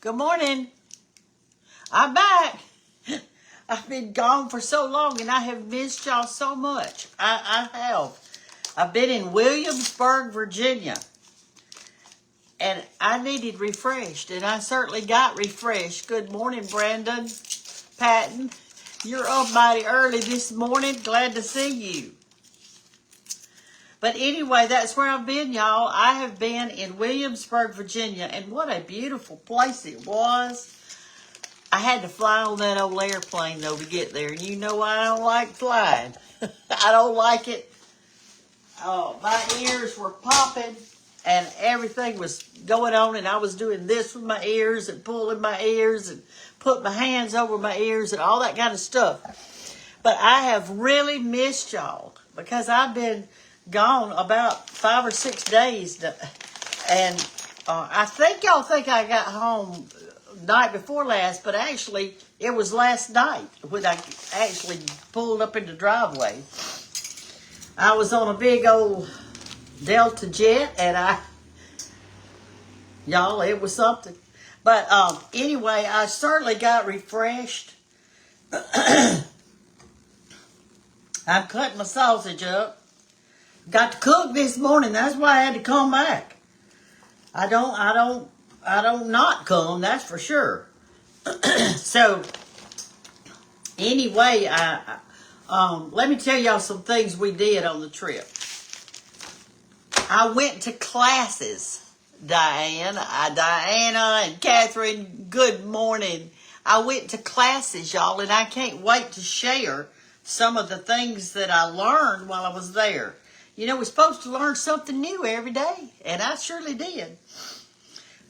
Good morning. I'm back. I've been gone for so long and I have missed y'all so much. I have. I've been in Williamsburg, Virginia. And I needed refreshed. And I certainly got refreshed. Good morning, Brandon. Patton. You're up mighty early this morning. Glad to see you. But anyway, that's where I've been, y'all. I have been in Williamsburg, Virginia, and what a beautiful place it was. I had to fly on that old airplane, though, to get there. And you know I don't like flying. I don't like it. Oh, my ears were popping, and everything was going on, and I was doing this with my ears and pulling my ears and putting my hands over my ears and all that kind of stuff. But I have really missed y'all because I've been gone about 5 or 6 days, and I think y'all think I got home night before last, but actually it was last night when I actually pulled up in the driveway. I was on a big old Delta jet, and y'all, it was something. But anyway, I certainly got refreshed. I'm cutting my sausage up. Got to cook this morning. That's why I had to come back. I don't not come. That's for sure. So anyway, let me tell y'all some things we did on the trip. I went to classes. Diana and Catherine, good morning. I went to classes, y'all, and I can't wait to share some of the things that I learned while I was there. You know, we're supposed to learn something new every day, and I surely did.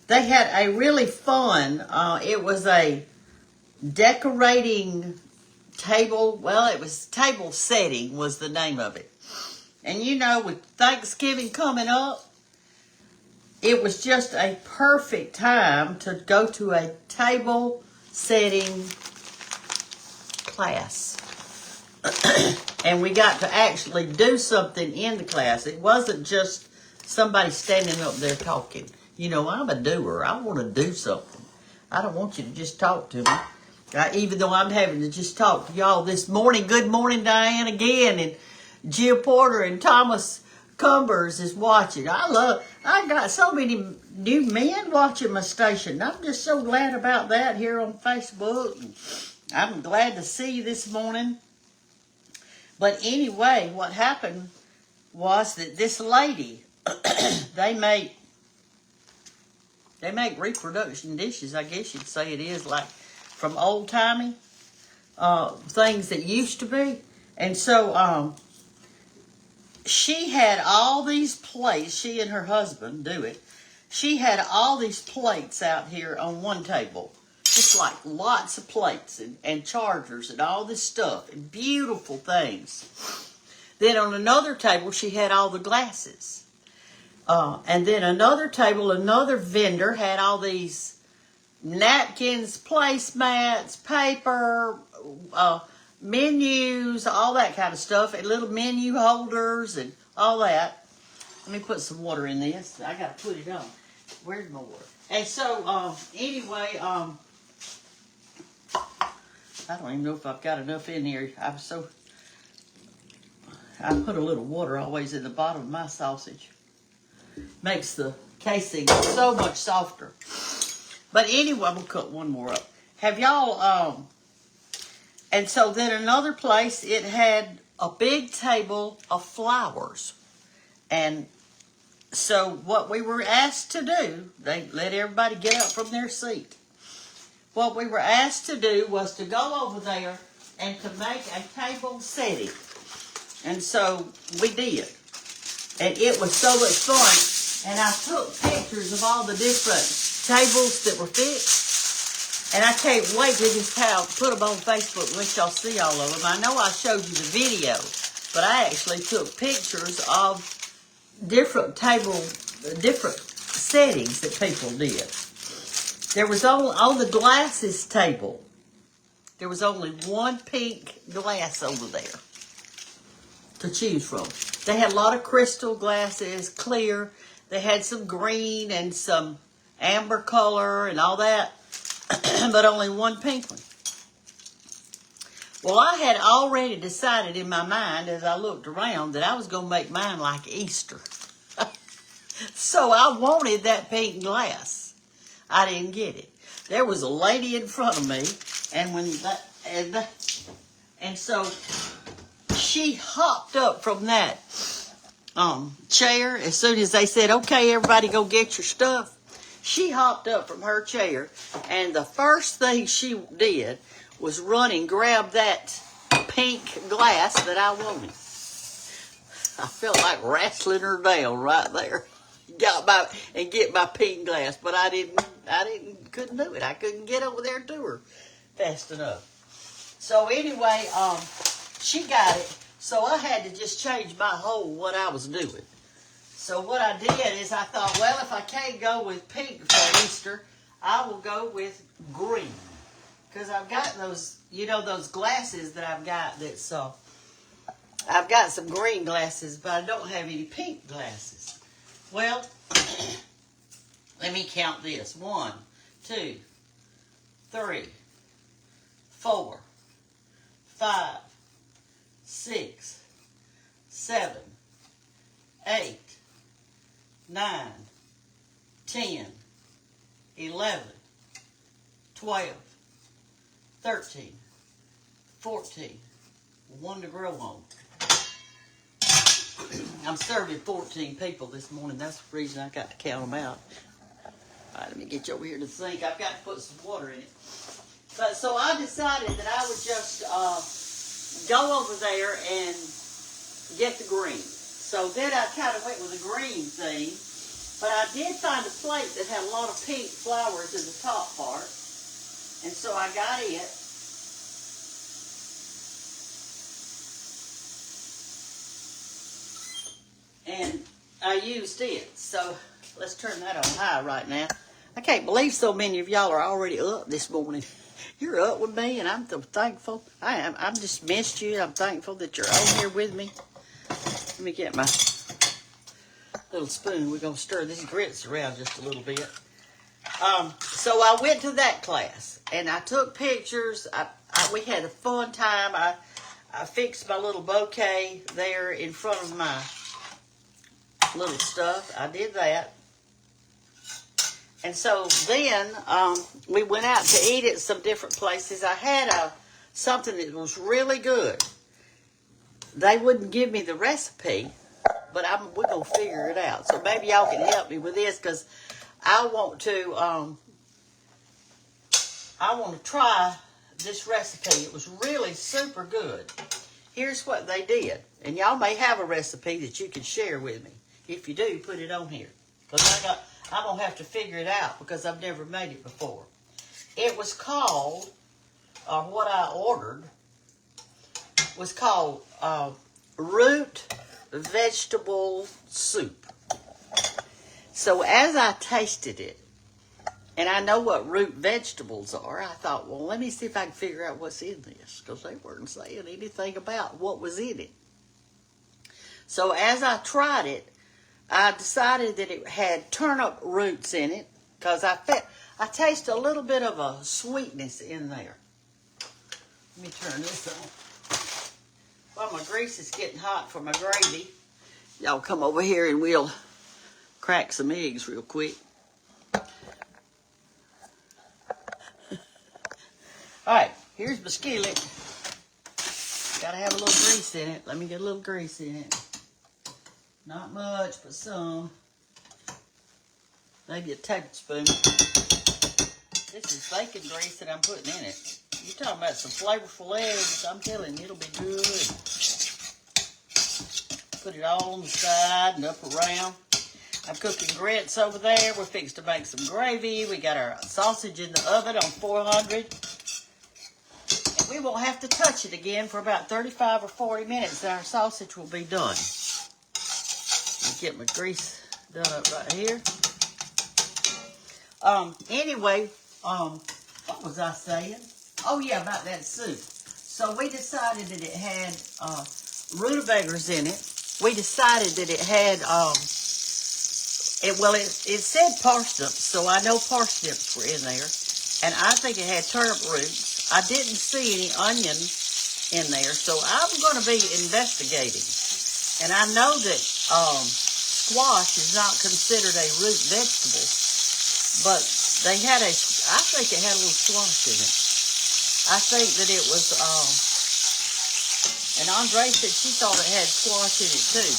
They had a really fun, it was a decorating table, well, it was table setting was the name of it. And you know, with Thanksgiving coming up, it was just a perfect time to go to a table setting class. And we got to actually do something in the class. It wasn't just somebody standing up there talking. You know, I'm a doer. I want to do something. I don't want you to just talk to me. Even though I'm having to just talk to y'all this morning. Good morning, Diane, again. And Jill Porter and Thomas Cumbers is watching. I got so many new men watching my station. I'm just so glad about that here on Facebook. I'm glad to see you this morning. But anyway, what happened was that this lady, they make reproduction dishes, I guess you'd say it is, like from old-timey things that used to be. And so she had all these plates. She and her husband do it. She had all these plates out here on one table. Just like lots of plates and chargers and all this stuff and beautiful things. Then on another table, she had all the glasses. And then another table, another vendor had all these napkins, placemats, paper, menus, all that kind of stuff, and little menu holders and all that. Let me put some water in this. I got to put it on. Where's my water? And so, anyway, I don't even know if I've got enough in here. I put a little water always in the bottom of my sausage. Makes the casing so much softer. But anyway, I'm going to cut one more up. Have y'all, and so then another place, it had a big table of flowers. And so what we were asked to do, they let everybody get up from their seat. What we were asked to do was to go over there and to make a table setting. And so we did. And it was so much fun. And I took pictures of all the different tables that were fixed. And I can't wait to just put them on Facebook and let y'all see all of them. I know I showed you the video, but I actually took pictures of different settings that people did. There was on the glasses table, there was only one pink glass over there to choose from. They had a lot of crystal glasses, clear. They had some green and some amber color and all that, but only one pink one. Well, I had already decided in my mind as I looked around that I was going to make mine like Easter. So I wanted that pink glass. I didn't get it. There was a lady in front of me, and so she hopped up from that chair as soon as they said, "Okay, everybody go get your stuff." She hopped up from her chair, and the first thing she did was run and grab that pink glass that I wanted. I felt like wrestling her down right there. Get my pink glass, but I couldn't do it. I couldn't get over there to her fast enough. So anyway, she got it. So I had to just change my whole what I was doing. So what I did is I thought, well, if I can't go with pink for Easter, I will go with green. Because I've got those, those glasses that I've got that's, I've got some green glasses, but I don't have any pink glasses. Well, let me count this. 1, 2, 3, 4, 5, 6, 7, 8, 9, 10, 11, 12, 13, 14, 1 to grow on. I'm serving 14 people this morning. That's the reason I got to count them out. All right, let me get you over here to the sink. I've got to put some water in it. But so I decided that I would just go over there and get the green. So then I kind of went with the green thing. But I did find a plate that had a lot of pink flowers in the top part. And so I got it. And I used it. So let's turn that on high right now. I can't believe so many of y'all are already up this morning. You're up with me, and I'm so thankful. I am. I've just missed you. I'm thankful that you're on here with me. Let me get my little spoon. We're going to stir these grits around just a little bit. So I went to that class, and I took pictures. We had a fun time. I fixed my little bouquet there in front of my little stuff. I did that. And so then we went out to eat at some different places. I had something that was really good. They wouldn't give me the recipe, but we're going to figure it out. So maybe y'all can help me with this, because I want to try this recipe. It was really super good. Here's what they did. And y'all may have a recipe that you can share with me. If you do, put it on here. Because I'm going to have to figure it out, because I've never made it before. It was called, or what I ordered, was called root vegetable soup. So as I tasted it, and I know what root vegetables are, I thought, well, let me see if I can figure out what's in this, because they weren't saying anything about what was in it. So as I tried it, I decided that it had turnip roots in it, because I taste a little bit of a sweetness in there. Let me turn this on. While my grease is getting hot for my gravy, y'all come over here and we'll crack some eggs real quick. All right, here's my skillet. Gotta have a little grease in it. Let me get a little grease in it. Not much, but some. Maybe a tablespoon. This is bacon grease that I'm putting in it. You're talking about some flavorful eggs. I'm telling you, it'll be good. Put it all on the side and up around. I'm cooking grits over there. We're fixing to make some gravy. We got our sausage in the oven on 400. And we won't have to touch it again for about 35 or 40 minutes, and our sausage will be done. Get my grease done up right here. Anyway, what was I saying? Oh yeah, about that soup. So we decided that it had rutabagas in it. We decided that it had It said parsnips, so I know parsnips were in there. And I think it had turnip roots. I didn't see any onion in there, so I'm going to be investigating. And I know that squash is not considered a root vegetable, but I think it had a little squash in it. I think that it was, and Andre said she thought it had squash in it too.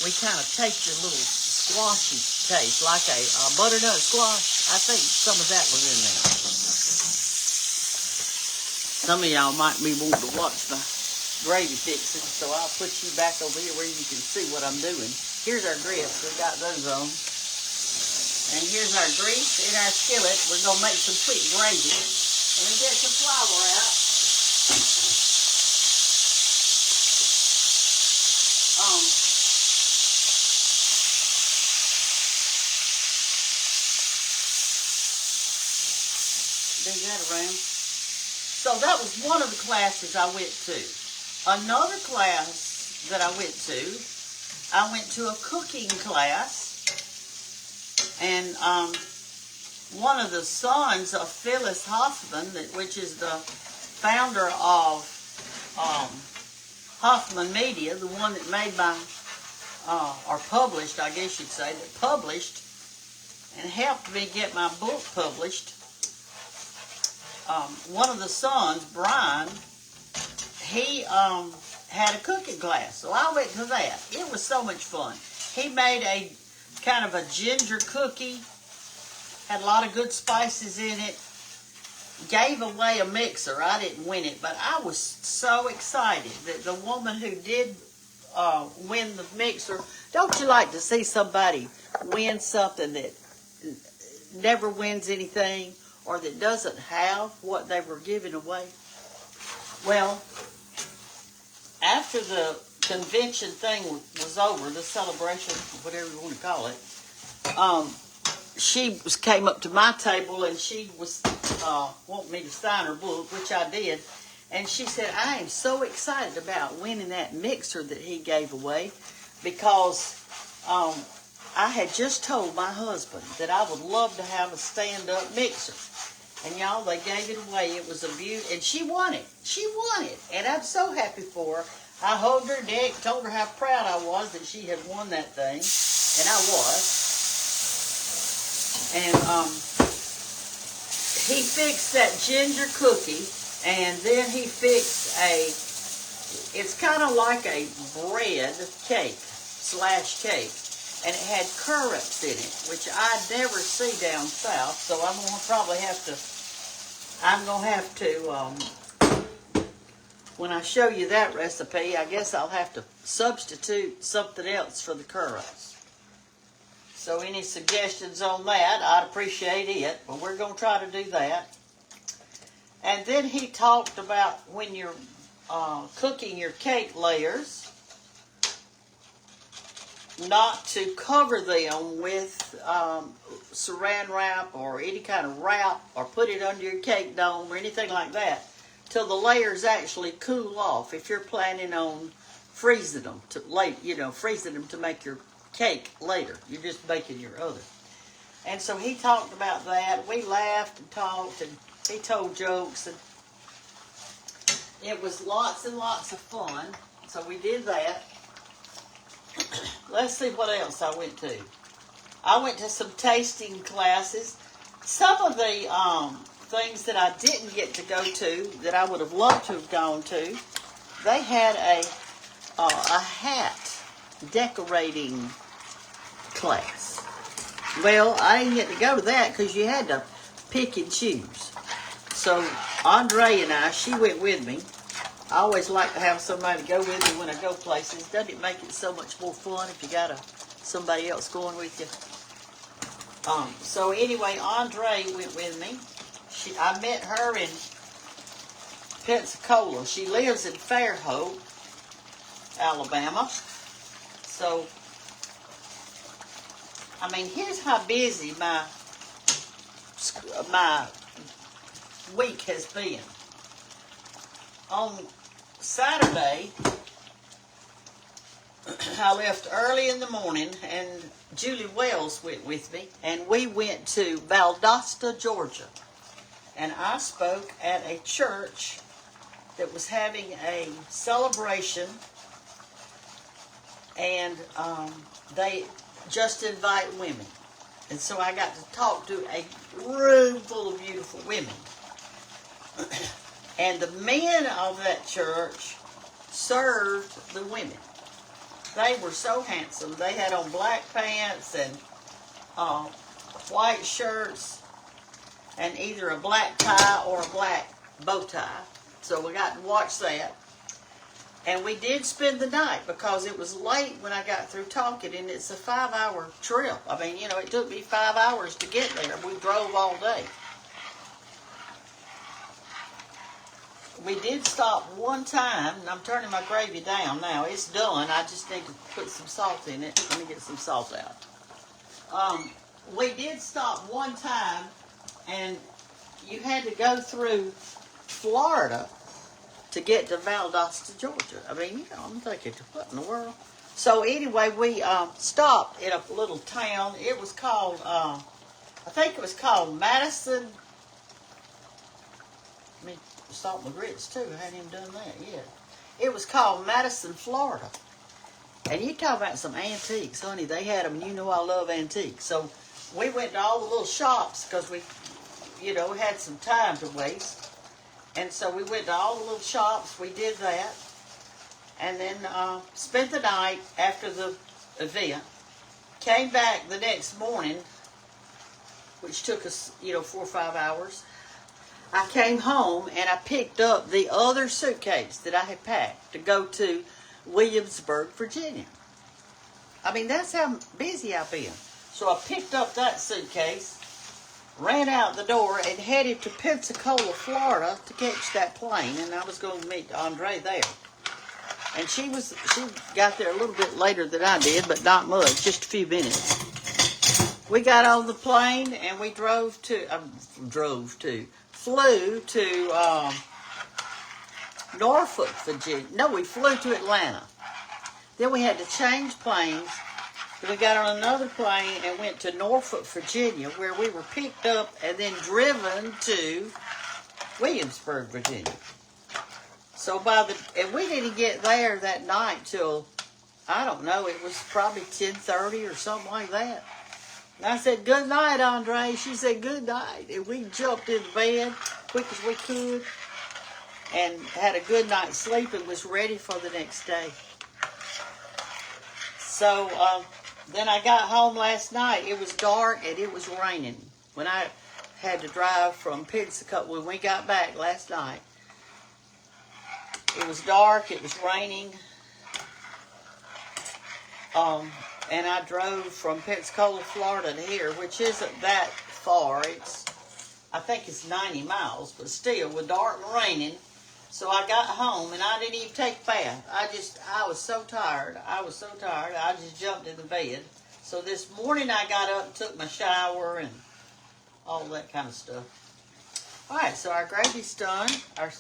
We kind of tasted a little squashy taste, like a butternut squash. I think some of that was in there. Some of y'all might be wanting to watch my gravy fixing, so I'll put you back over here where you can see what I'm doing. Here's our grits. We got those on. And here's our grease in our skillet. We're going to make some quick gravy. Let me get some flour out. Move that around. So that was one of the classes I went to. Another class that I went to a cooking class, and one of the sons of Phyllis Hoffman, which is the founder of Hoffman Media, the one that made my, or published, I guess you'd say, that published and helped me get my book published. One of the sons, Brian, he had a cooking class, so I went to that. It was so much fun. He made a kind of a ginger cookie, had a lot of good spices in it, gave away a mixer. I didn't win it, but I was so excited that the woman who did win the mixer, don't you like to see somebody win something that never wins anything, or that doesn't have what they were giving away? Well, after the convention thing was over, the celebration, whatever you want to call it, she came up to my table and she was wanting me to sign her book, which I did. And she said, I am so excited about winning that mixer that he gave away, because I had just told my husband that I would love to have a stand-up mixer. And y'all, they gave it away. It was a beauty. And she won it. She won it. And I'm so happy for her. I hugged her neck, told her how proud I was that she had won that thing. And I was. And he fixed that ginger cookie. And then he fixed it's kind of like a bread cake / cake. And it had currants in it, which I never see down south. So I'm going to probably have to, when I show you that recipe, I guess I'll have to substitute something else for the currants. So any suggestions on that, I'd appreciate it. But we're going to try to do that. And then he talked about when you're cooking your cake layers, not to cover them with saran wrap or any kind of wrap, or put it under your cake dome or anything like that, till the layers actually cool off. If you're planning on freezing them freezing them to make your cake later, you're just baking your oven. And so he talked about that. We laughed and talked, and he told jokes, and it was lots and lots of fun. So we did that. Let's see what else I went to. I went to some tasting classes. Some of the things that I didn't get to go to that I would have loved to have gone to, they had a hat decorating class. Well, I didn't get to go to that because you had to pick and choose. So Andre and she went with me. I always like to have somebody go with me when I go places. Doesn't it make it so much more fun if you got somebody else going with you? So anyway, Andre went with me. I met her in Pensacola. She lives in Fairhope, Alabama. So, I mean, here's how busy my week has been. On Saturday, I left early in the morning, and Julie Wells went with me, and we went to Valdosta, Georgia. And I spoke at a church that was having a celebration, and they just invite women. And so I got to talk to a room full of beautiful women. And the men of that church served the women. They were so handsome. They had on black pants and white shirts and either a black tie or a black bow tie. So we got to watch that. And we did spend the night because it was late when I got through talking, and it's a 5-hour trip. I mean, you know, it took me 5 hours to get there. We drove all day. We did stop one time, and I'm turning my gravy down now. It's done. I just need to put some salt in it. Let me get some salt out. We did stop one time, and you had to go through Florida to get to Valdosta, Georgia. I mean, you know, I'm thinking, what in the world? So anyway, we stopped in a little town. It was called, I think it was called Madison. I mean, salt and grits too. I hadn't even done that yet. It was called Madison, Florida. And you talk about some antiques, honey. They had them. You know I love antiques. So we went to all the little shops because we, you know, had some time to waste. And so we went to all the little shops. We did that. And then spent the night after the event. Came back the next morning, which took us, you know, 4 or 5 hours. I came home and I picked up the other suitcase that I had packed to go to Williamsburg, Virginia. I mean, that's how busy I've been. So I picked up that suitcase, ran out the door, and headed to Pensacola, Florida to catch that plane. And I was going to meet Andre there. And she got there a little bit later than I did, but not much, just a few minutes. We got on the plane and we flew to Norfolk, Virginia. No, we flew to Atlanta. Then we had to change planes. Then we got on another plane and went to Norfolk, Virginia, where we were picked up and then driven to Williamsburg, Virginia. So and we didn't get there that night till, I don't know, it was probably 10:30 or something like that. And I said, "Good night, Andre." She said, "Good night." And we jumped in bed quick as we could and had a good night's sleep and was ready for the next day. So then I got home last night. It was dark and it was raining. When I had to drive from Pensacola, when we got back last night, it was dark, it was raining. And I drove from Pensacola, Florida to here, which isn't that far. I think it's 90 miles, but still, with dark and raining. So I got home, and I didn't even take a bath. I was so tired. I just jumped in the bed. So this morning I got up and took my shower and all that kind of stuff. All right, so our gravy's done. Our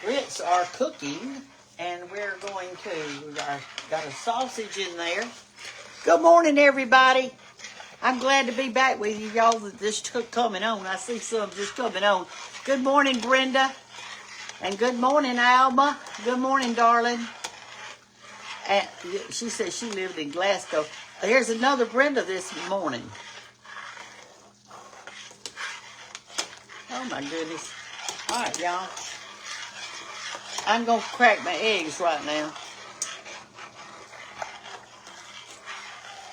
grits are cooking. And we're going to, we got a sausage in there. Good morning, everybody. I'm glad to be back with you, y'all, that just coming on. I see some just coming on. Good morning, Brenda. And good morning, Alma. Good morning, darling. And she said she lived in Glasgow. Here's another Brenda this morning. Oh, my goodness. All right, y'all. I'm going to crack my eggs right now.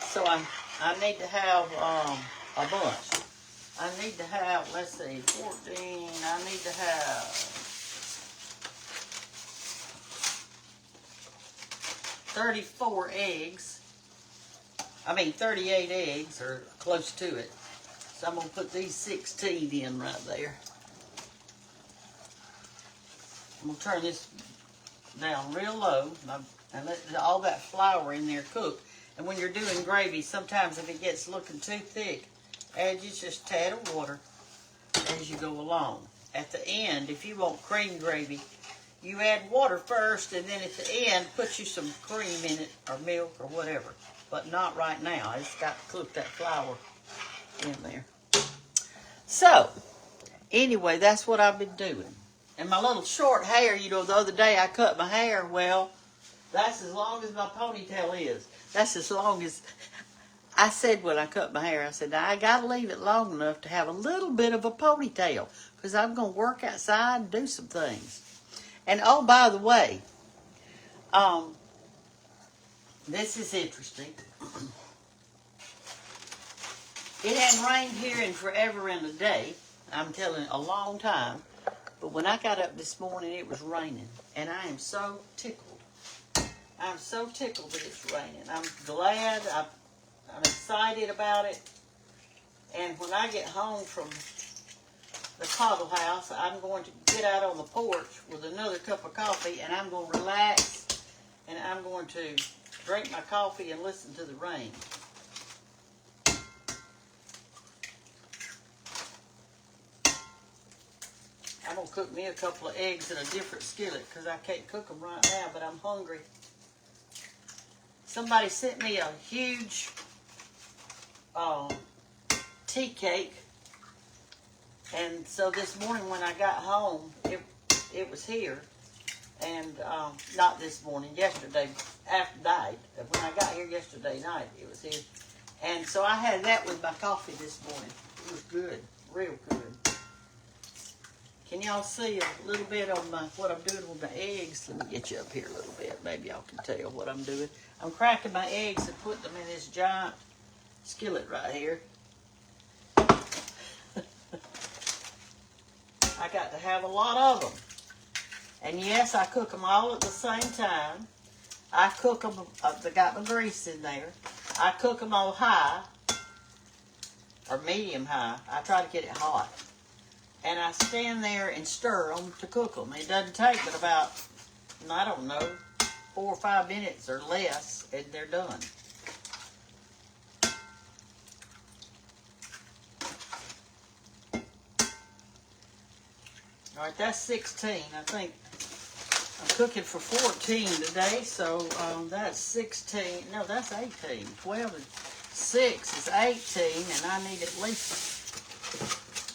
So I need to have a bunch. I need to have, let's see, 14. I need to have 34 eggs. I mean 38 eggs, or close to it. So I'm going to put these 16 in right there. I'm going to turn this down real low and let all that flour in there cook. And when you're doing gravy, sometimes if it gets looking too thick, add just a tad of water as you go along. At the end, if you want cream gravy, you add water first, and then at the end, put you some cream in it, or milk, or whatever. But not right now. I just got to cook that flour in there. So, anyway, that's what I've been doing. And my little short hair, you know, the other day I cut my hair. Well, that's as long as my ponytail is. That's as long as... I said when I cut my hair, I said, now I got to leave it long enough to have a little bit of a ponytail, because I'm going to work outside and do some things. And oh, by the way, this is interesting. It hadn't rained here in forever and a day. I'm telling you, a long time. But when I got up this morning, it was raining. And I am so tickled. I'm so tickled that it's raining. I'm glad. I'm excited about it. And when I get home from the Cottle House, I'm going to get out on the porch with another cup of coffee, and I'm going to relax, and I'm going to drink my coffee and listen to the rain. I'm going to cook me a couple of eggs in a different skillet because I can't cook them right now, but I'm hungry. Somebody sent me a huge tea cake, and so this morning when I got home, it was here, and not this morning, yesterday after night. When I got here yesterday night, it was here, and so I had that with my coffee this morning. It was good, real good. Can y'all see a little bit on what I'm doing with my eggs? Let me get you up here a little bit. Maybe y'all can tell what I'm doing. I'm cracking my eggs and putting them in this giant skillet right here. I got to have a lot of them. And yes, I cook them all at the same time. I cook them, they got my grease in there. I cook them on high, or medium high. I try to get it hot. And I stand there and stir them to cook them. It doesn't take but about, I don't know, 4 or 5 minutes or less, and they're done. All right, that's 16. I think I'm cooking for 14 today, so that's 16. No, that's 18. 12 and 6 is 18, and I need at least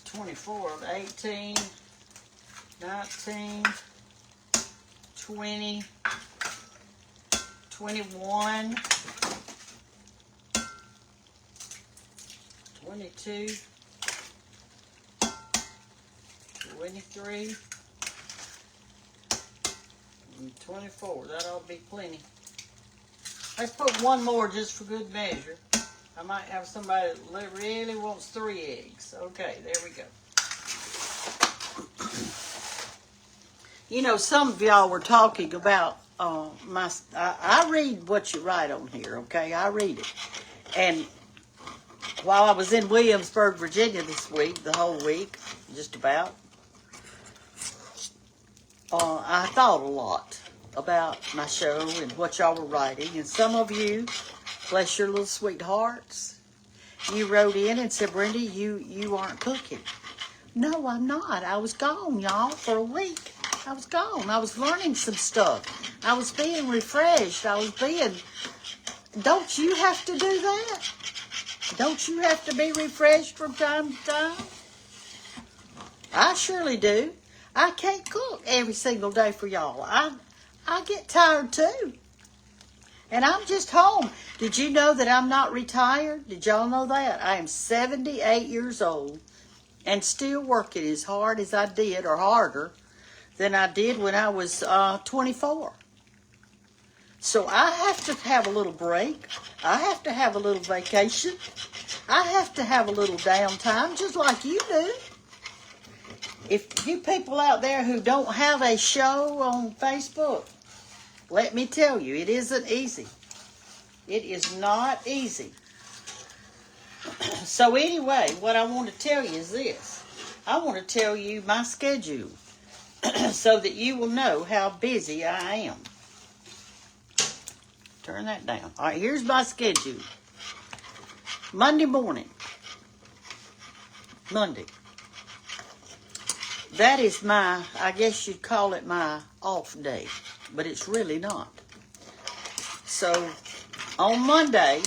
24 of 18, 19, 20, 21, 22, 23, and 24. That ought to be plenty. Let's put one more just for good measure. I might have somebody that really wants 3 eggs. Okay, there we go. You know, some of y'all were talking about I read what you write on here, okay? I read it. And while I was in Williamsburg, Virginia this week, the whole week, just about, I thought a lot about my show and what y'all were writing. And some of you, bless your little sweethearts, you wrote in and said, Brenda, you aren't cooking. No, I'm not. I was gone, y'all, for a week. I was gone. I was learning some stuff. I was being refreshed. Don't you have to do that? Don't you have to be refreshed from time to time? I surely do. I can't cook every single day for y'all. I get tired too. And I'm just home. Did you know that I'm not retired? Did y'all know that? I am 78 years old and still working as hard as I did, or harder than I did when I was 24. So I have to have a little break. I have to have a little vacation. I have to have a little downtime, just like you do. If you people out there who don't have a show on Facebook, let me tell you, it isn't easy. It is not easy. So anyway, what I want to tell you is this. I want to tell you my schedule so that you will know how busy I am. Turn that down. All right, here's my schedule. Monday morning. Monday. that is my, I guess you'd call it my off day, but it's really not. So on Monday,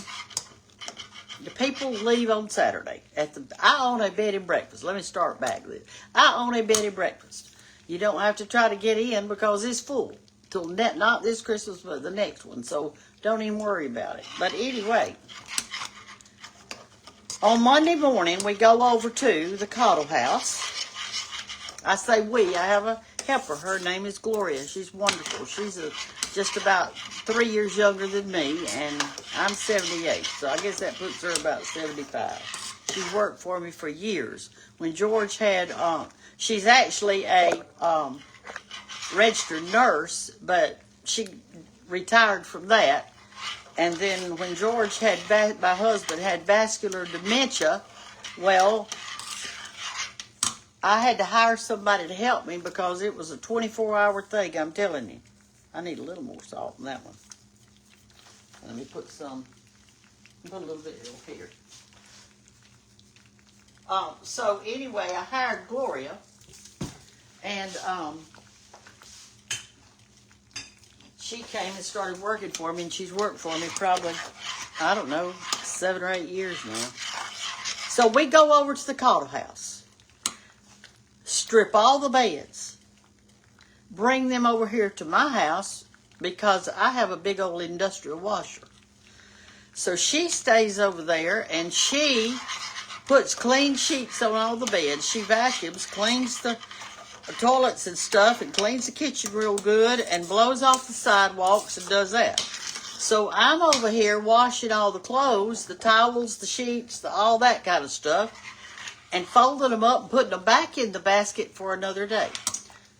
the people leave on Saturday. I own a bed and breakfast. Let me start back with it. I own a bed and breakfast. You don't have to try to get in because it's full. Till not this Christmas, but the next one. So don't even worry about it. But anyway, on Monday morning, we go over to the Cottle House. I say we. I have a helper. Her name is Gloria. She's wonderful. She's just about 3 years younger than me, and I'm 78. So I guess that puts her about 75. She's worked for me for years. When George had, she's actually a registered nurse, but she retired from that. And then when George had, my husband had vascular dementia, well, I had to hire somebody to help me because it was a 24-hour thing, I'm telling you. I need a little more salt in that one. Let me put a little bit over here. So anyway, I hired Gloria, and she came and started working for me, and she's worked for me probably, I don't know, 7 or 8 years now. So we go over to the Cottle House, strip all the beds, bring them over here to my house because I have a big old industrial washer. So she stays over there, and she puts clean sheets on all the beds. She vacuums, cleans the toilets and stuff, and cleans the kitchen real good, and blows off the sidewalks and does that. So I'm over here washing all the clothes, the towels, the sheets, all that kind of stuff, and folding them up and putting them back in the basket for another day.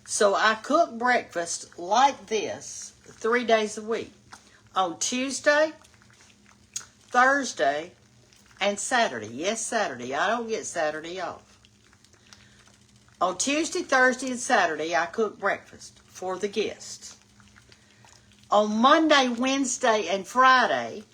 So I cook breakfast like this 3 days a week. On Tuesday, Thursday, and Saturday. Yes, Saturday. I don't get Saturday off. On Tuesday, Thursday, and Saturday, I cook breakfast for the guests. On Monday, Wednesday, and Friday,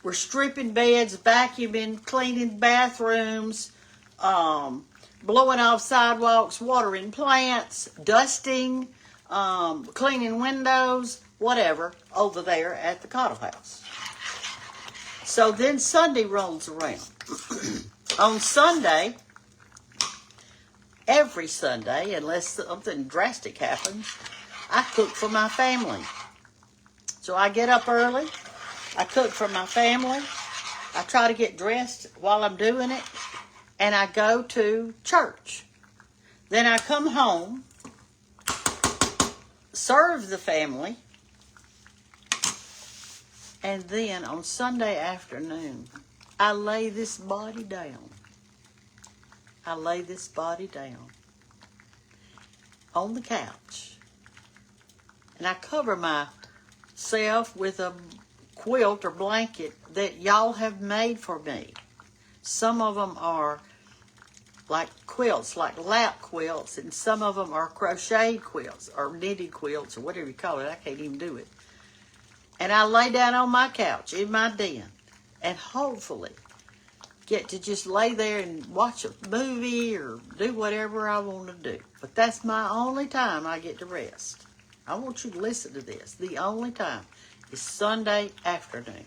we're stripping beds, vacuuming, cleaning bathrooms, blowing off sidewalks, watering plants, dusting, cleaning windows, whatever, over there at the Cottle House. So then Sunday rolls around. On Sunday, every Sunday, unless something drastic happens, I cook for my family. So I get up early, I cook for my family, I try to get dressed while I'm doing it, and I go to church. Then I come home, serve the family, and then on Sunday afternoon, I lay this body down. I lay this body down on the couch, and I cover myself with a quilt or blanket that y'all have made for me. Some of them are like quilts, like lap quilts, and some of them are crocheted quilts or knitted quilts or whatever you call it. I can't even do it. And I lay down on my couch in my den and hopefully get to just lay there and watch a movie or do whatever I want to do. But that's my only time I get to rest. I want you to listen to this. The only time is Sunday afternoon.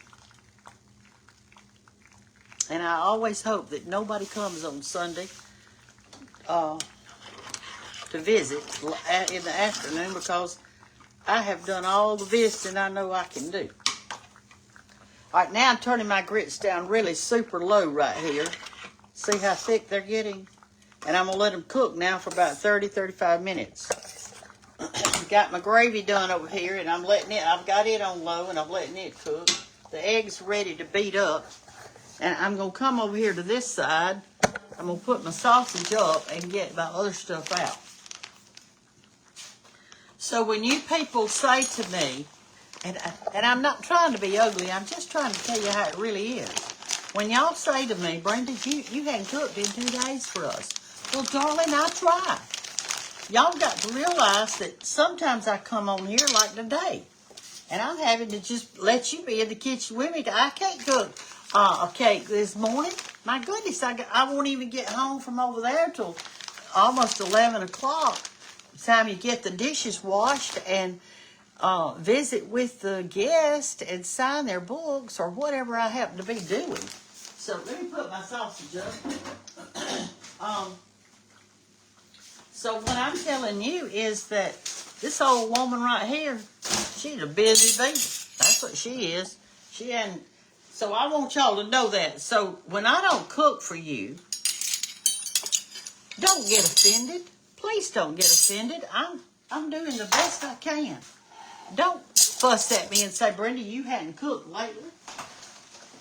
And I always hope that nobody comes on Sunday to visit in the afternoon because I have done all the visiting I know I can do. All right, now I'm turning my grits down really super low right here. See how thick they're getting? And I'm going to let them cook now for about 30, 35 minutes. Got my gravy done over here, and I've got it on low, and I'm letting it cook. The egg's ready to beat up. And I'm going to come over here to this side. I'm going to put my sausage up and get my other stuff out. So when you people say to me, and I'm not trying to be ugly, I'm just trying to tell you how it really is. When y'all say to me, Brenda, you hadn't cooked in 2 days for us. Well, darling, I try. Y'all got to realize that sometimes I come on here like today, and I'm having to just let you be in the kitchen with me. I can't cook a cake this morning. My goodness, I won't even get home from over there till almost 11 o'clock. Time you get the dishes washed and visit with the guest and sign their books or whatever I happen to be doing. So let me put my sausage up. So what I'm telling you is that this old woman right here, she's a busy bee. That's what she is. She hadn't. So I want y'all to know that. So when I don't cook for you, don't get offended. Please don't get offended. I'm doing the best I can. Don't fuss at me and say, Brenda, you hadn't cooked lately.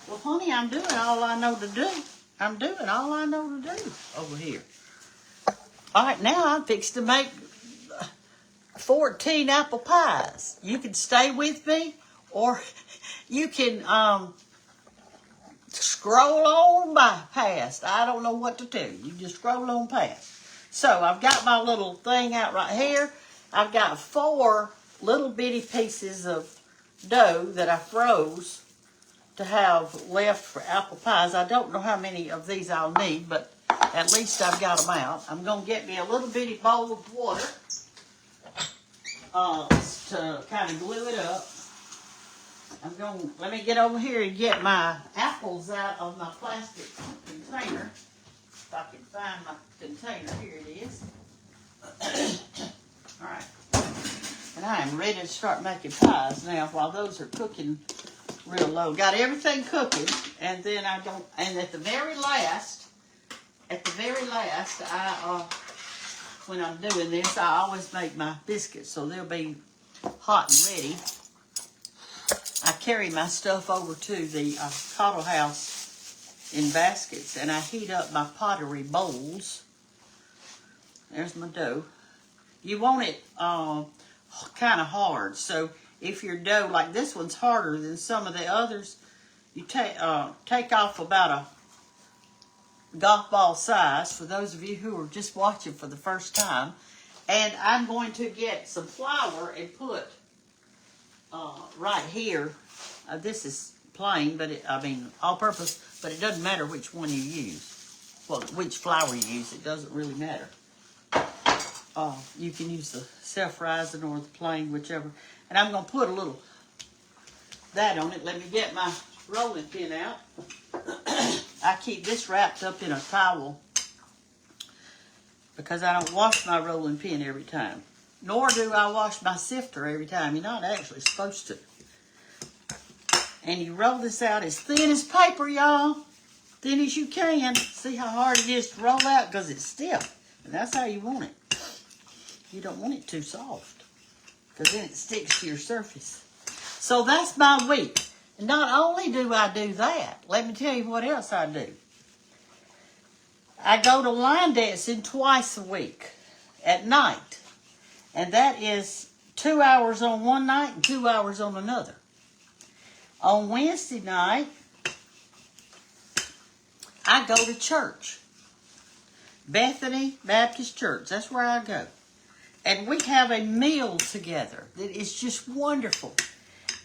Well, honey, I'm doing all I know to do. I'm doing all I know to do over here. All right, now I'm fixing to make 14 apple pies. You can stay with me, or you can scroll on by past. I don't know what to tell you. You just scroll on past. So I've got my little thing out right here. I've got 4 little bitty pieces of dough that I froze to have left for apple pies. I don't know how many of these I'll need, but at least I've got them out. I'm going to get me a little bitty bowl of water to kind of glue it up. Let me get over here and get my apples out of my plastic container. If I can find my container, here it is. All right. And I am ready to start making pies now while those are cooking real low. Got everything cooking, and then and at the very last, when I'm doing this, I always make my biscuits so they'll be hot and ready. I carry my stuff over to the Cottle House in baskets, and I heat up my pottery bowls. There's my dough. You want it kind of hard, so if your dough, like this one's harder than some of the others, you take off about a golf ball size for those of you who are just watching for the first time. And I'm going to get some flour and put right here. This is plain, but all purpose, but it doesn't matter which one you use. Well, which flour you use, it doesn't really matter. You can use the self-rising or the plain, whichever. And I'm going to put a little that on it. Let me get my rolling pin out. I keep this wrapped up in a towel because I don't wash my rolling pin every time. Nor do I wash my sifter every time. You're not actually supposed to. And you roll this out as thin as paper, y'all. Thin as you can. See how hard it is to roll out? Because it's stiff. And that's how you want it. You don't want it too soft, because then it sticks to your surface. So that's my week. And not only do I do that, let me tell you what else I do. I go to line dancing twice a week at night. And that is 2 hours on one night and 2 hours on another. On Wednesday night, I go to church. Bethany Baptist Church. That's where I go. And we have a meal together that is just wonderful.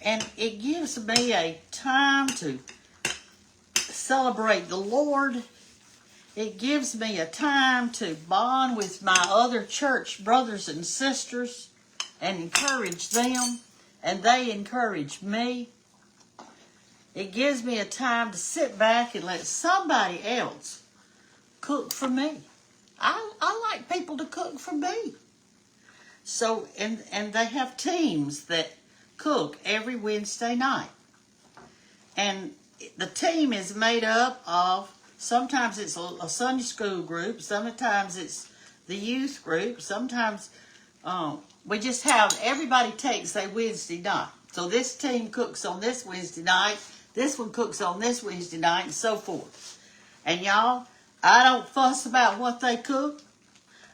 And it gives me a time to celebrate the Lord. It gives me a time to bond with my other church brothers and sisters and encourage them. And they encourage me. It gives me a time to sit back and let somebody else cook for me. I like people to cook for me. So, and they have teams that cook every Wednesday night. And the team is made up of, sometimes it's a Sunday school group, sometimes it's the youth group, sometimes we just have, everybody takes a Wednesday night. So this team cooks on this Wednesday night, this one cooks on this Wednesday night, and so forth. And y'all, I don't fuss about what they cook.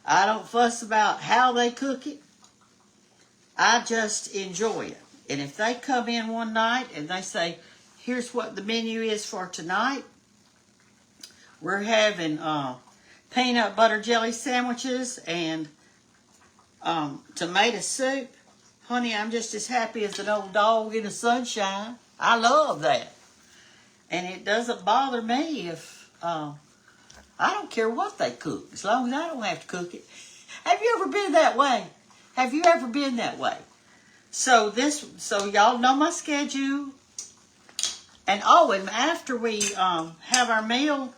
I don't fuss about how they cook it. I just enjoy it. And if they come in one night and they say, here's what the menu is for tonight. We're having peanut butter jelly sandwiches and tomato soup. Honey, I'm just as happy as an old dog in the sunshine. I love that. And it doesn't bother me if I don't care what they cook, as long as I don't have to cook it. Have you ever been that way? Have you ever been that way? So y'all know my schedule. And oh, and after we have our meal,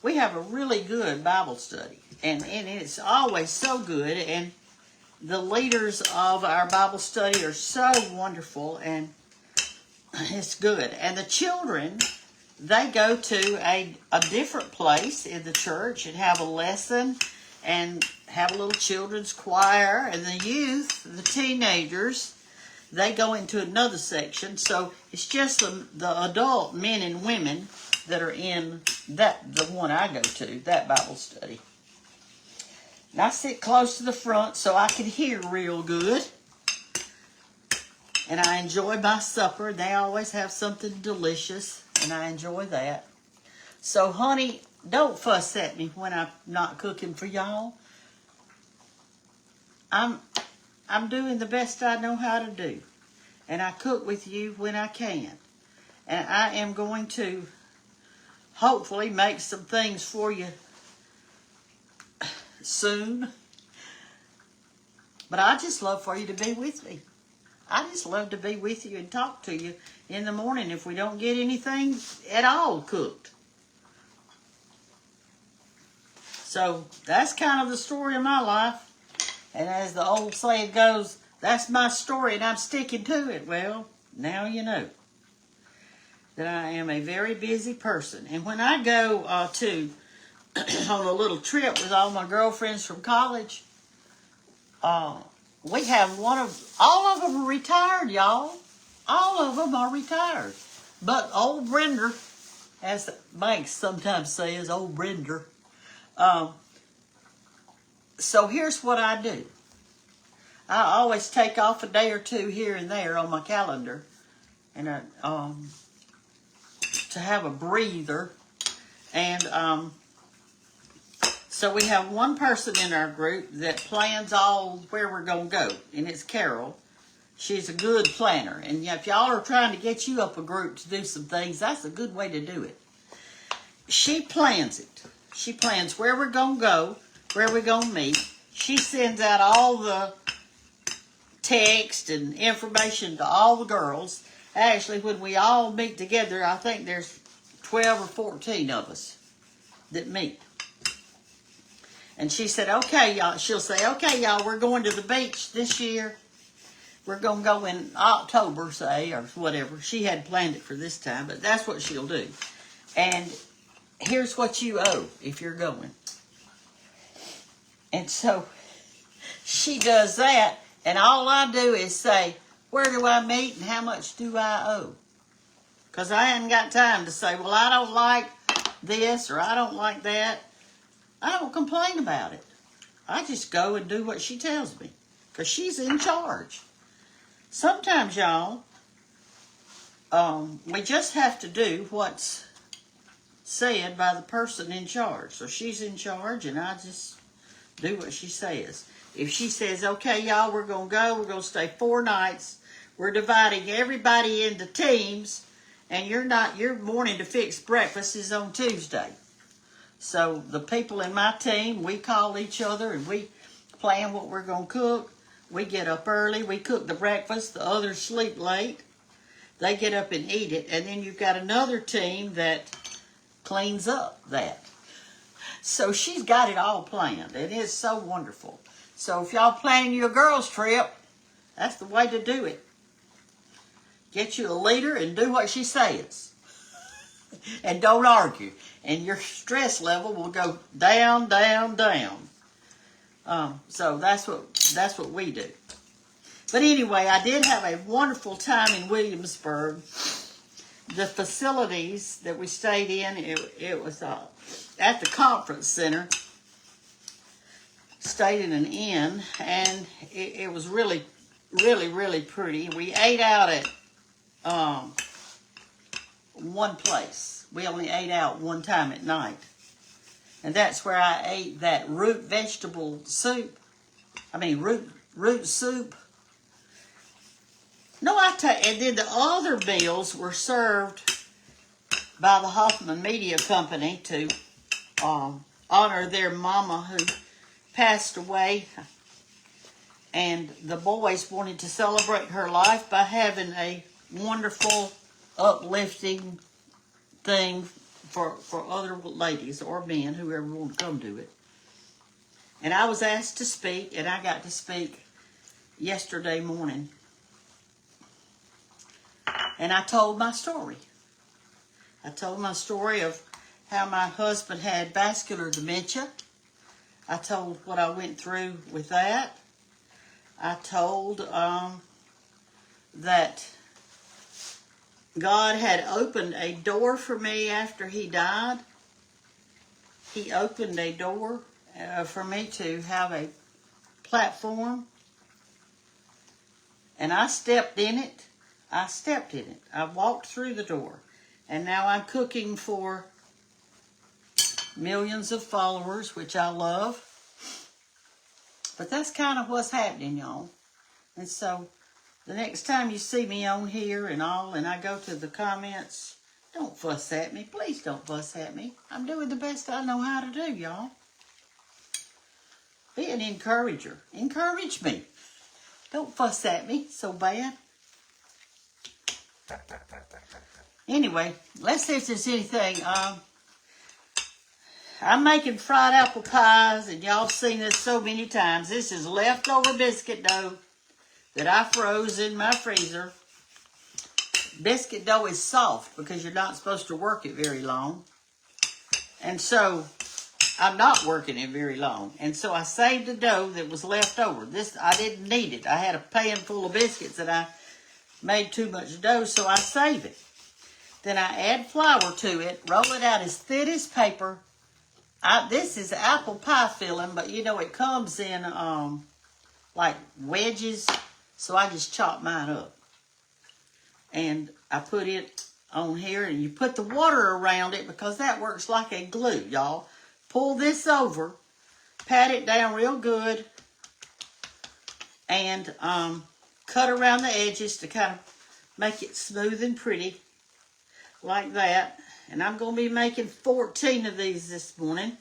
we have a really good Bible study. And it's always so good. And the leaders of our Bible study are so wonderful, and it's good. And the children, they go to a different place in the church and have a lesson and have a little children's choir. And the youth, the teenagers, they go into another section. So it's just the adult men and women that are in the one I go to, that Bible study. And I sit close to the front so I can hear real good. And I enjoy my supper. They always have something delicious, and I enjoy that. So, honey, don't fuss at me when I'm not cooking for y'all. I'm doing the best I know how to do. And I cook with you when I can. And I am going to hopefully make some things for you soon. But I just love for you to be with me. I just love to be with you and talk to you in the morning if we don't get anything at all cooked. So that's kind of the story of my life. And as the old saying goes, that's my story and I'm sticking to it. Well, now you know that I am a very busy person. And when I go on a little trip with all my girlfriends from college, we have all of them are retired, y'all. All of them are retired. But old Brenda, as Banks sometimes says, old Brenda. So here's what I do. I always take off a day or two here and there on my calendar, and to have a breather. And so we have one person in our group that plans all where we're going to go, and it's Carol. She's a good planner. And if y'all are trying to get you up a group to do some things, that's a good way to do it. She plans it. She plans where we're going to go, where we're going to meet. She sends out all the text and information to all the girls. Actually, when we all meet together, I think there's 12 or 14 of us that meet. And she said, okay, y'all. She'll say, okay, y'all, we're going to the beach this year. We're going to go in October, say, or whatever. She hadn't planned it for this time, but that's what she'll do. And here's what you owe if you're going. And so she does that, and all I do is say, where do I meet and how much do I owe? Because I hadn't got time to say, well, I don't like this or I don't like that. I don't complain about it. I just go and do what she tells me because she's in charge. Sometimes, y'all, we just have to do what's said by the person in charge. So she's in charge, and I just do what she says. If she says, okay, y'all, we're going to stay 4 nights. We're dividing everybody into teams, and your morning to fix breakfast is on Tuesday. So the people in my team, we call each other and we plan what we're going to cook. We get up early. We cook the breakfast. The others sleep late. They get up and eat it. And then you've got another team that cleans up that. So she's got it all planned. And it's so wonderful. So if y'all planning your girls' trip, that's the way to do it. Get you a leader and do what she says. And don't argue. And your stress level will go down, down, down. So that's what we do. But anyway, I did have a wonderful time in Williamsburg. The facilities that we stayed in, it was at the conference center. Stayed in an inn, and it was really, really, really pretty. We ate out at one place. We only ate out one time at night. And that's where I ate that root soup. No, and then the other meals were served by the Hoffman Media Company to honor their mama who passed away. And the boys wanted to celebrate her life by having a wonderful, uplifting thing for other ladies or men, whoever want to come to it. And I was asked to speak, and I got to speak yesterday morning. And I told my story. I told my story of how my husband had vascular dementia. I told what I went through with that. I told that God had opened a door for me after he died. He opened a door for me to have a platform. And I stepped in it. I walked through the door. And now I'm cooking for millions of followers, which I love. But that's kind of what's happening, y'all. And so the next time you see me on here and I go to the comments, don't fuss at me. Please don't fuss at me. I'm doing the best I know how to do, y'all. Be an encourager. Encourage me. Don't fuss at me so bad. Anyway, let's see if there's anything. I'm making fried apple pies, and y'all have seen this so many times. This is leftover biscuit dough that I froze in my freezer. Biscuit dough is soft because you're not supposed to work it very long. And so I'm not working it very long. And so I saved the dough that was left over. This, I didn't need it. I had a pan full of biscuits and I made too much dough, so I save it. Then I add flour to it, roll it out as thin as paper. This is apple pie filling, but you know it comes in like wedges, so I just chop mine up. And I put it on here, and you put the water around it because that works like a glue, y'all. Pull this over, pat it down real good, and cut around the edges to kind of make it smooth and pretty, like that. And I'm going to be making 14 of these this morning.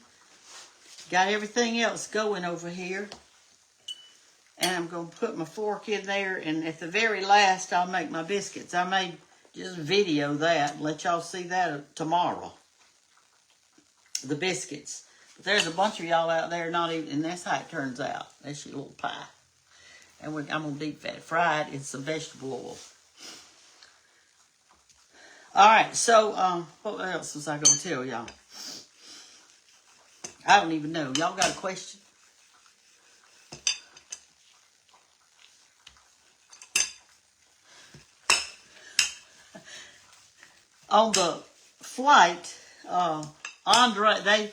Got everything else going over here. And I'm going to put my fork in there, and at the very last, I'll make my biscuits. I may just video that and let y'all see that tomorrow. The biscuits. But there's a bunch of y'all out there not even, and that's how it turns out. That's your little pie. And I'm going to deep fry it in some vegetable oil. All right, so what else was I going to tell y'all? I don't even know. Y'all got a question? On the flight, Andre,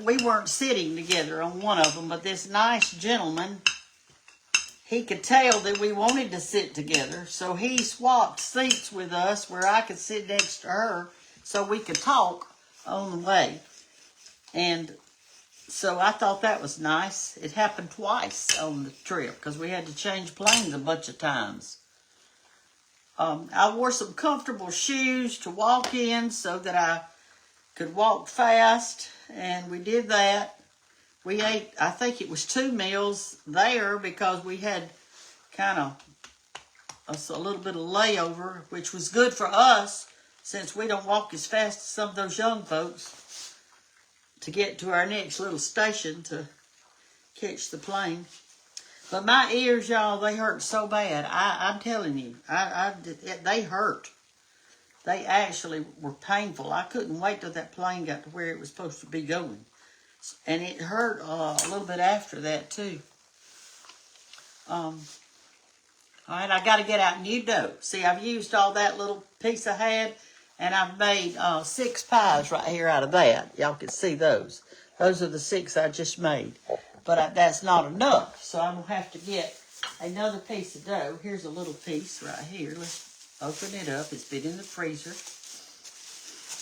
we weren't sitting together on one of them, but this nice gentleman, he could tell that we wanted to sit together, so he swapped seats with us where I could sit next to her so we could talk on the way. And so I thought that was nice. It happened twice on the trip because we had to change planes a bunch of times. I wore some comfortable shoes to walk in so that I could walk fast, and we did that. We ate, I think it was 2 meals there because we had kind of a little bit of layover, which was good for us since we don't walk as fast as some of those young folks to get to our next little station to catch the plane. But my ears, y'all, they hurt so bad. I'm telling you, they hurt. They actually were painful. I couldn't wait till that plane got to where it was supposed to be going. And it hurt a little bit after that, too. All right, I got to get out new dough. See, I've used all that little piece I had, and I've made 6 pies right here out of that. Y'all can see those. Those are the 6 I just made. But that's not enough, so I'm going to have to get another piece of dough. Here's a little piece right here. Let's open it up. It's been in the freezer.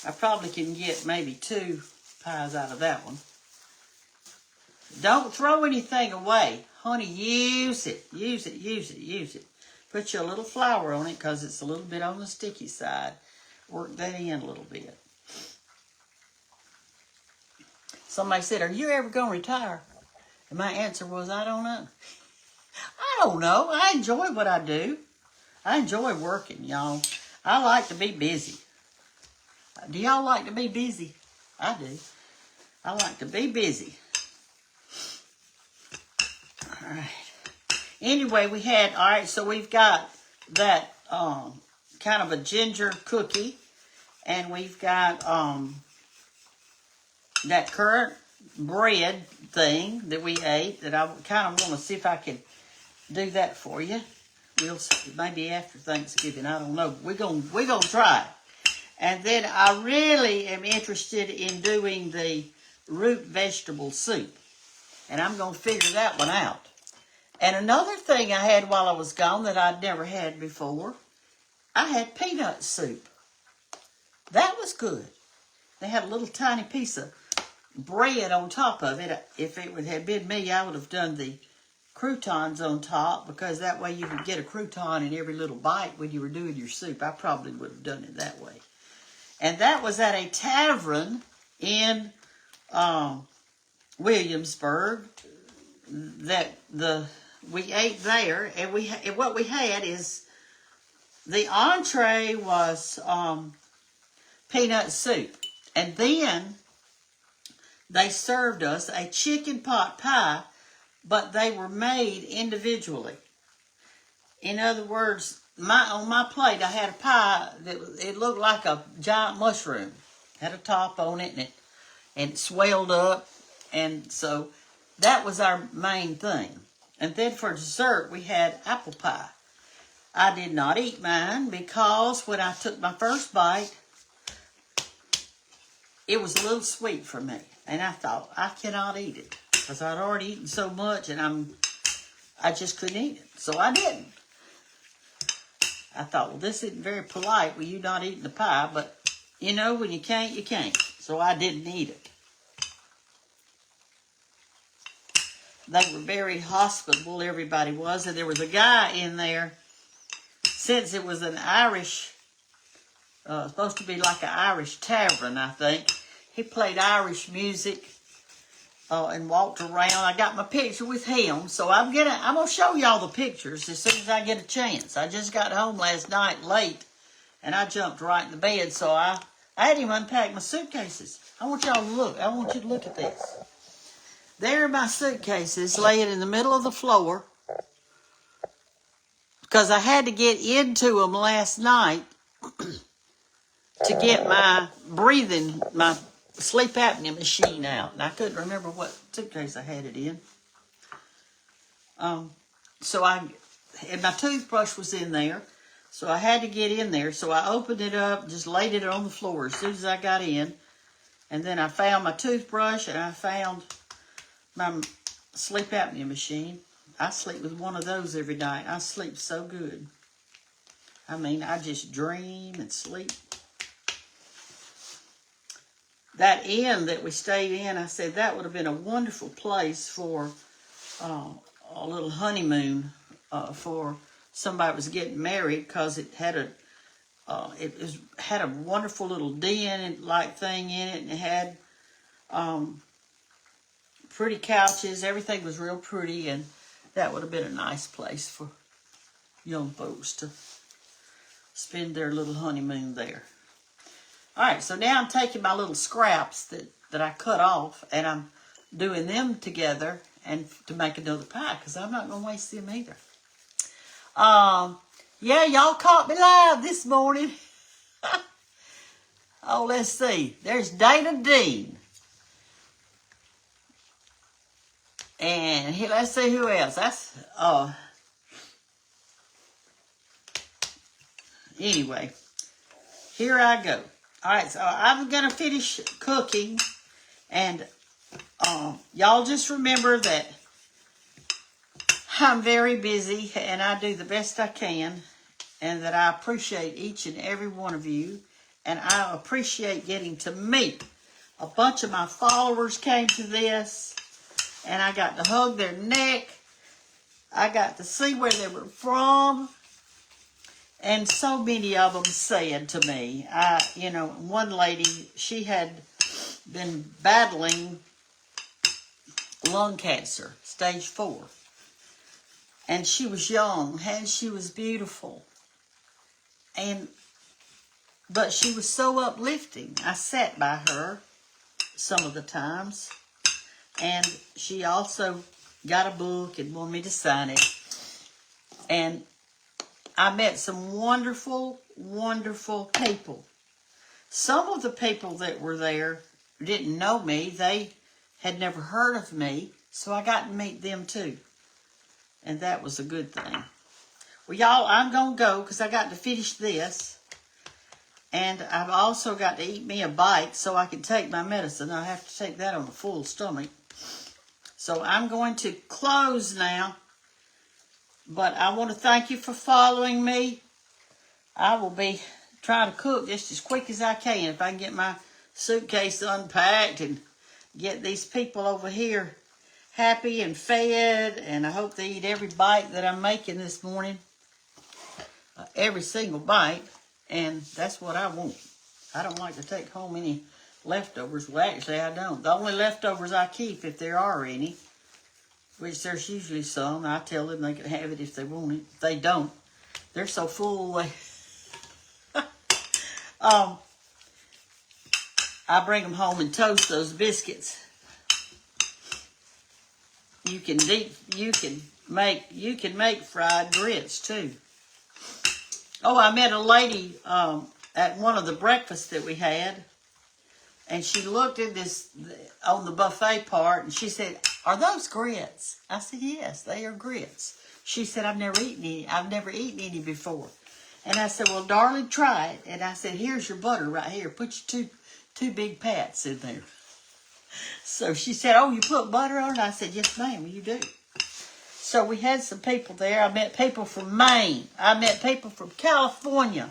I probably can get maybe 2 pies out of that one. Don't throw anything away. Honey, use it. Use it, use it, use it. Put you a little flour on it because it's a little bit on the sticky side. Work that in a little bit. Somebody said, are you ever going to retire? And my answer was, I don't know. I don't know. I enjoy what I do. I enjoy working, y'all. I like to be busy. Do y'all like to be busy? I do. I like to be busy. All right. Anyway, so we've got that kind of a ginger cookie. And we've got that currant bread thing that we ate that I kind of want to see if I can do that for you. We'll see, maybe after Thanksgiving. I don't know. We're gonna try it. And then I really am interested in doing the root vegetable soup. And I'm going to figure that one out. And another thing I had while I was gone that I'd never had before, I had peanut soup. That was good. They had a little tiny piece of bread on top of it. If it would have been me, I would have done the croutons on top, because that way you could get a crouton in every little bite when you were doing your soup. I probably would have done it that way. And that was at a tavern in Williamsburg that we ate there, and what we had is the entree was peanut soup, and then they served us a chicken pot pie, but they were made individually. In other words, on my plate I had a pie that it looked like a giant mushroom, had a top on it, and it swelled up, and so that was our main thing. And then for dessert we had apple pie. I did not eat mine because when I took my first bite, it was a little sweet for me. And I thought, I cannot eat it, because I'd already eaten so much and I just couldn't eat it. So I didn't. I thought, well, this isn't very polite with you not eating the pie, but you know, when you can't, you can't. So I didn't eat it. They were very hospitable, everybody was, and there was a guy in there, since it was an Irish, supposed to be like an Irish tavern, I think. He played Irish music and walked around. I got my picture with him, so I'm gonna show y'all the pictures as soon as I get a chance. I just got home last night late, and I jumped right in the bed, so I had him unpack my suitcases. I want y'all to look. I want you to look at this. There are my suitcases laying in the middle of the floor, because I had to get into them last night to get my sleep apnea machine out. And I couldn't remember what suitcase I had it in. And my toothbrush was in there, so I had to get in there. So I opened it up, just laid it on the floor as soon as I got in. And then I found my toothbrush, and I found my sleep apnea machine. I sleep with one of those every night. I sleep so good. I mean, I just dream and sleep. That inn that we stayed in, I said that would have been a wonderful place for a little honeymoon for somebody that was getting married, because it had a wonderful little den-like thing in it, and it had pretty couches. Everything was real pretty, and that would have been a nice place for young folks to spend their little honeymoon there. All right, so now I'm taking my little scraps that I cut off, and I'm doing them together and to make another pie, because I'm not going to waste them either. Yeah, y'all caught me live this morning. Oh, let's see. There's Dana Dean. And here, let's see who else. That's, anyway, here I go. All right, so I'm going to finish cooking, and y'all just remember that I'm very busy, and I do the best I can, and that I appreciate each and every one of you, and I appreciate getting to meet a bunch of my followers came to this, and I got to hug their neck. I got to see where they were from. And so many of them said to me, one lady, she had been battling lung cancer, stage 4. And she was young, and she was beautiful. But she was so uplifting. I sat by her some of the times. And she also got a book and wanted me to sign it. And I met some wonderful, wonderful people. Some of the people that were there didn't know me. They had never heard of me. So I got to meet them too. And that was a good thing. Well, y'all, I'm going to go because I got to finish this. And I've also got to eat me a bite so I can take my medicine. I have to take that on a full stomach. So I'm going to close now. But I want to thank you for following me. I will be trying to cook just as quick as I can. If I can get my suitcase unpacked and get these people over here happy and fed. And I hope they eat every bite that I'm making this morning. Every single bite. And that's what I want. I don't like to take home any leftovers. Well, actually, I don't. The only leftovers I keep, if there are any, which there's usually some, I tell them they can have it if they want it. If they don't, they're so full. I bring them home and toast those biscuits. You can make fried grits too. Oh, I met a lady at one of the breakfasts that we had, and she looked at this on the buffet part, and she said, "Are those grits?" I said, "Yes, they are grits." She said, I've never eaten any before." And I said, "Well, darling, try it." And I said, "Here's your butter right here. Put your two big pats in there." So she said, "Oh, you put butter on it?" I said, "Yes, ma'am, you do." So we had some people there. I met people from Maine. I met people from California,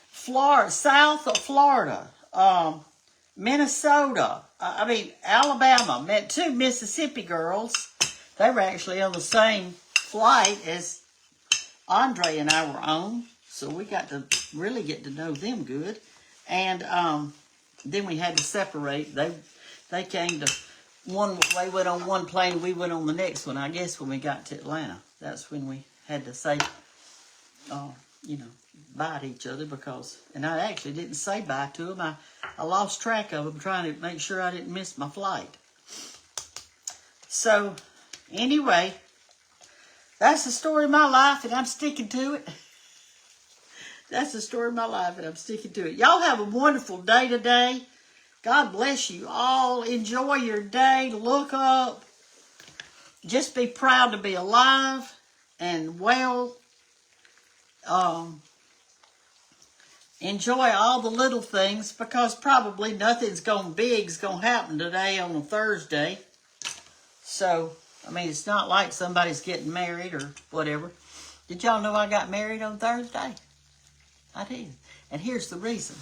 Florida, south of Florida, Minnesota, Alabama. Met 2 Mississippi girls. They were actually on the same flight as Andre and I were on. So we got to really get to know them good. And then we had to separate. They came to they went on one plane, we went on the next one. I guess when we got to Atlanta, that's when we had to say, bye to each other and I actually didn't say bye to them. I lost track of them trying to make sure I didn't miss my flight. So, anyway, that's the story of my life, and I'm sticking to it. That's the story of my life, and I'm sticking to it. Y'all have a wonderful day today. God bless you all. Enjoy your day. Look up. Just be proud to be alive and well. Enjoy all the little things because probably nothing's big's going to happen today on a Thursday. So, it's not like somebody's getting married or whatever. Did y'all know I got married on Thursday? I did. And here's the reason.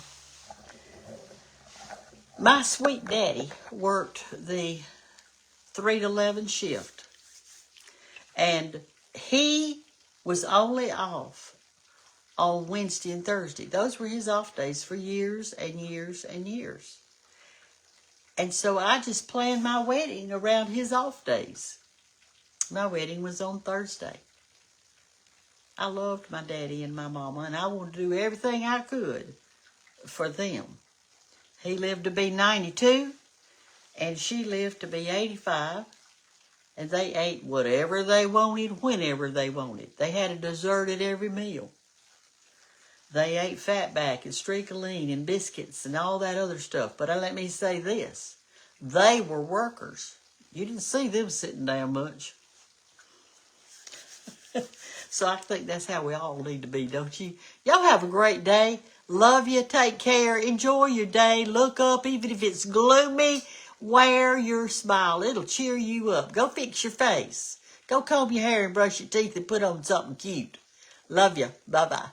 My sweet daddy worked the 3 to 11 shift. And he was only off on Wednesday and Thursday. Those were his off days for years and years and years. And so I just planned my wedding around his off days. My wedding was on Thursday. I loved my daddy and my mama, and I wanted to do everything I could for them. He lived to be 92, and she lived to be 85, and they ate whatever they wanted, whenever they wanted. They had a dessert at every meal. They ate fatback and streakoline and biscuits and all that other stuff. But let me say this. They were workers. You didn't see them sitting down much. So I think that's how we all need to be, don't you? Y'all have a great day. Love you. Take care. Enjoy your day. Look up. Even if it's gloomy, wear your smile. It'll cheer you up. Go fix your face. Go comb your hair and brush your teeth and put on something cute. Love you. Bye-bye.